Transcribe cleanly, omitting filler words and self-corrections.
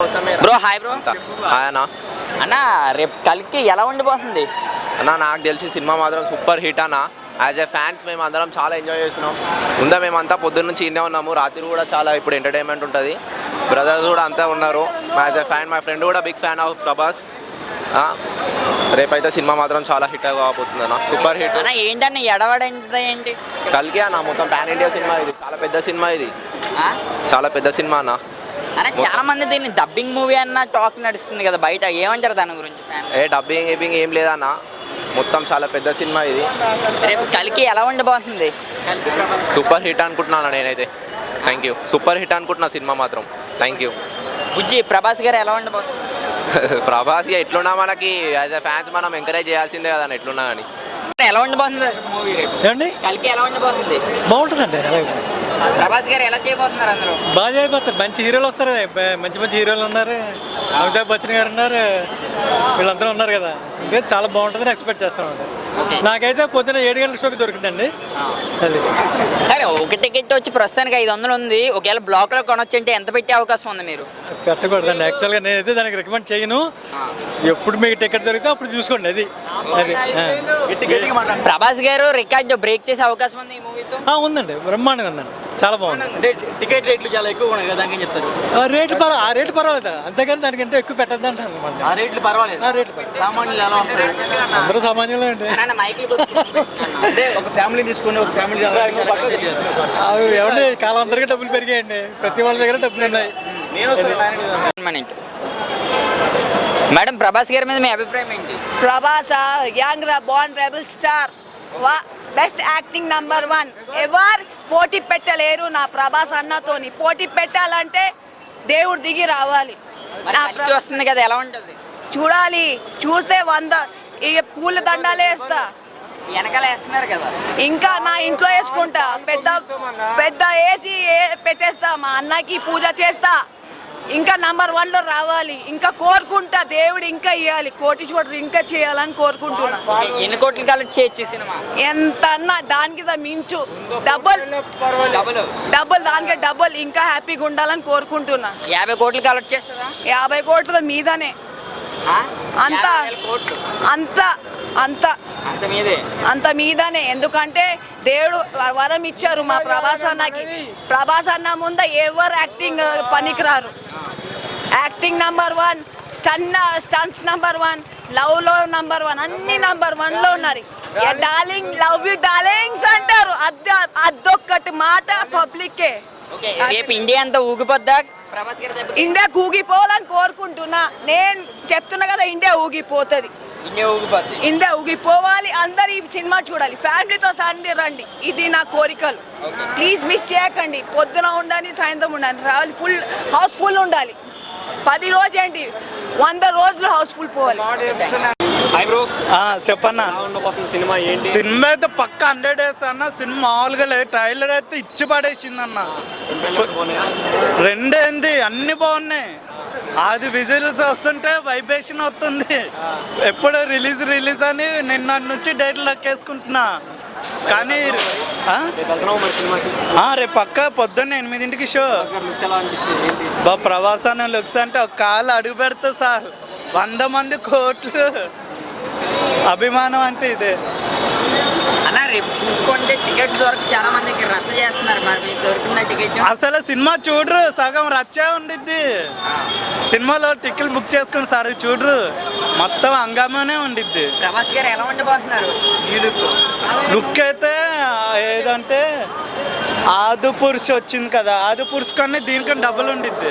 Bro hi bro. Hi అన్న. అన్న రేపు కల్కి ఎలా ఉండిపోతుంది అన్న నాకు తెలిసి సినిమా మాత్రం సూపర్ హిట్ అన్న. యాజ్ ఏ ఫ్యాన్స్ మేము అందరం చాలా ఎంజాయ్ చేస్తున్నాం. మేమంతా పొద్దున్న నుంచి ఇన్నే ఉన్నాము. రాత్రి కూడా చాలా ఇప్పుడు ఎంటర్టైన్మెంట్ ఉంటుంది. బ్రదర్స్ కూడా అంతా ఉన్నారు. As a fan my friend కూడా బిగ్ ఫ్యాన్ ఆఫ్ ప్రభాస్. రేపైతే సినిమా మాత్రం చాలా హిట్ కాబోతుంది అన్న. సూపర్ హిట్ అన్న. ఏంటన్న ఎడవడంతా ఏంటి? కల్కి అన్న మొత్తం పాన్ ఇండియా సినిమా. ఇది చాలా పెద్ద సినిమా. ఇది చాలా పెద్ద సినిమా అన్న. అన్న చాలా మంది దీన్ని డబ్బింగ్ మూవీ అన్న టాక్ నడుస్తుంది కదా బయట, ఏమంటారు దాని గురించి? డబ్బింగ్ ఏం లేదన్న. మొత్తం చాలా పెద్ద సినిమా ఇది. రేపు కల్కి ఎలా ఉండబోతుంది? సూపర్ హిట్ అనుకుంటున్నాను నేనైతే. Thank you. సూపర్ హిట్ అనుకుంటున్నా సినిమా మాత్రం. Thank you. బుజ్జి ప్రభాస్ గారు ఎలా ఉండబోతుంది? ప్రభాస్ ఎట్లున్నా మనకి యాజ్ ఎ ఫ్యాన్స్ మనం ఎంకరేజ్ చేయాల్సిందే కదా ఎట్లున్నా కానీ. ఎలా ఉండబోతుంది మూవీ రేపు? ఏమండి కల్కి ఎలా ఉండబోతుంది? బాగుంటుందండి. ప్రభాస్ గారు ఎలా చేయబోతున్నారు? అందరూ బాగా అయిపోతారు. మంచి హీరోలు వస్తారు కదా, మంచి మంచి హీరోలు ఉన్నారు. అమితాబ్ బచ్చన్ గారు ఉన్నారు, వీళ్ళందరూ ఉన్నారు కదా. ఇంకా చాలా బాగుంటుందని ఎక్స్పెక్ట్ చేస్తామండి. నాకైతే పొద్దున్న 7 గంటల షోకి దొరికిందండి అది. సరే, ఒక టికెట్ వచ్చి ప్రస్తుతానికి 500 ఉంది. ఒకవేళ బ్లాక్లో కొనొచ్చు అంటే ఎంత పెట్టే అవకాశం ఉంది? మీరు పెట్టకూడదండి. యాక్చువల్గా నేనైతే దానికి రికమెండ్ చేయను. ఎప్పుడు మీకు టికెట్ దొరికితే అప్పుడు చూసుకోండి. అది ప్రభాస్ గారు రికార్డ్ బ్రేక్ చేసే అవకాశం ఉంది ఈ మూవీతో. ఉందండి, బ్రహ్మాండంగా ఉందండి. చాలా బాగుంది. టికెట్ రేట్లు చాలా ఎక్కువ ఉన్నాయి కదా, దానికి చెప్తారు. ఆ రేట్లు పర్వాలేదు, అంతేగాని దానికంటే ఎక్కువ పెట్టద్దు అంటారు. ఆ రేట్లు పర్వాలేదు. సామాన్యులు ఎలా వస్తారు? అందరూ సామాన్యులు అండి. ఒక ఫ్యామిలీ తీసుకుని ఒక ఫ్యామిలీ అవి ఎవరి కాలం అందరికీ డబ్బులు పెరిగాయండి. ప్రతి వాళ్ళ దగ్గర డబ్బులు ఉన్నాయి. మేడం, ప్రభాస్ గారి మీద మీ అభిప్రాయం ఏంటి? Prabhas young bond rebel star, best acting #1. ఎవరు పోటీ పెట్టలేరు నా ప్రభాస్ అన్నతోని. పోటీ పెట్టాలంటే దేవుడు దిగి రావాలి. వస్తుంది కదా, ఎలా ఉంటుంది చూడాలి. చూస్తే 100 పూల దండాలు వేస్తా. వెనకాల వేస్తున్నారు కదా, ఇంకా నా ఇంట్లో వేసుకుంటా. పెద్ద పెద్ద వేసి పెట్టేస్తా. మా అన్నకి పూజ చేస్తా. ఇంకా #1లో రావాలి. ఇంకా కోరుకుంటా దేవుడు ఇంకా ఇవ్వాలి. కోటీశ్వరుడు ఇంకా చేయాలని కోరుకుంటున్నా. ఎన్ని కోట్లు కలెక్ట్ చేయొచ్చు సినిమా? ఎంత అన్నా దానికి మించు డబుల్ దానికి డబుల్ ఇంకా హ్యాపీగా ఉండాలని కోరుకుంటున్నా. 50 కోట్లు కలెక్ట్ చేస్తుందా? 50 కోట్ల మీదనే. అంత అంత అంత అంత మీదనే. ఎందుకంటే దేవుడు వరం ఇచ్చారు మా ప్రభాస్ అన్నకి. ప్రభాస్ అన్న ముందు ఎవరు యాక్టింగ్ పనికిరారు. యాక్టింగ్ #1, స్టంట్స్ #1, లవ్లో #1, అన్ని #1లో ఉన్నారు. డార్లింగ్, లవ్ యూ డార్లింగ్స్ అంటారు. అదొక్కటి మాట పబ్లిక్కే. రేపు ఇండియా అంతా ఊగిపోద్దా? ఇండియా ఊగిపోవాలని కోరుకుంటున్నా. నేను చెప్తున్నా కదా, ఇండియా ఊగిపోతుంది. ఇండియా ఊగిపోవాలి. అందరు ఈ సినిమా చూడాలి. ఫ్యామిలీతో సండి రండి. ఇది నా కోరికలు. ప్లీజ్ మిస్ చేయకండి. పొద్దున ఉండాలి, సాయంత్రం ఉండాలి. రావాలి, ఫుల్ హౌస్ఫుల్ ఉండాలి. 10 రోజు ఏంటి, 100 రోజులు హౌస్ఫుల్ పోవాలి. చెప్పన్నా. సినిమా అయితే పక్క 100 డేస్ అన్న. సినిమా మామూలుగా లేదు. ట్రైలర్ అయితే ఇచ్చి పడేసింది అన్న. రెండేంది, అన్ని బాగున్నాయి. అది విజిల్స్ వస్తుంటే వైబ్రేషన్ వస్తుంది. ఎప్పుడు రిలీజ్ అని నిన్న నుంచి డేట్లు లెక్కేసుకుంటున్నా. కానీ రేపు పక్క పొద్దున్న 8ంటికి షో. ప్రభాస్ అన్న లుక్స్ అంటే ఒక కాలు అడుగు పెడతా సార్. 100 మంది కోట్లు అభిమానం అంటే ఇదే అలా. రేపు చూసుకుంటే టికెట్ దొరికి చాలా మందికి రచ్చ చేస్తున్నారు. మరి దొరికిందా టికెట్? అసలు సినిమా చూడరు, సగం రచ్చే ఉండిద్ది. సినిమాలో టికెట్ బుక్ చేసుకుని సార్ చూడరు, మొత్తం హంగామానే ఉండిద్ది. ప్రభాస్ గారు ఎలా ఉండబోతున్నారు? లుక్ అయితే ఏదంటే ఆదిపురుష్ వచ్చింది కదా, ఆదిపురుష్ కన్నా దీనికన్నా డబుల్ ఉండిద్ది.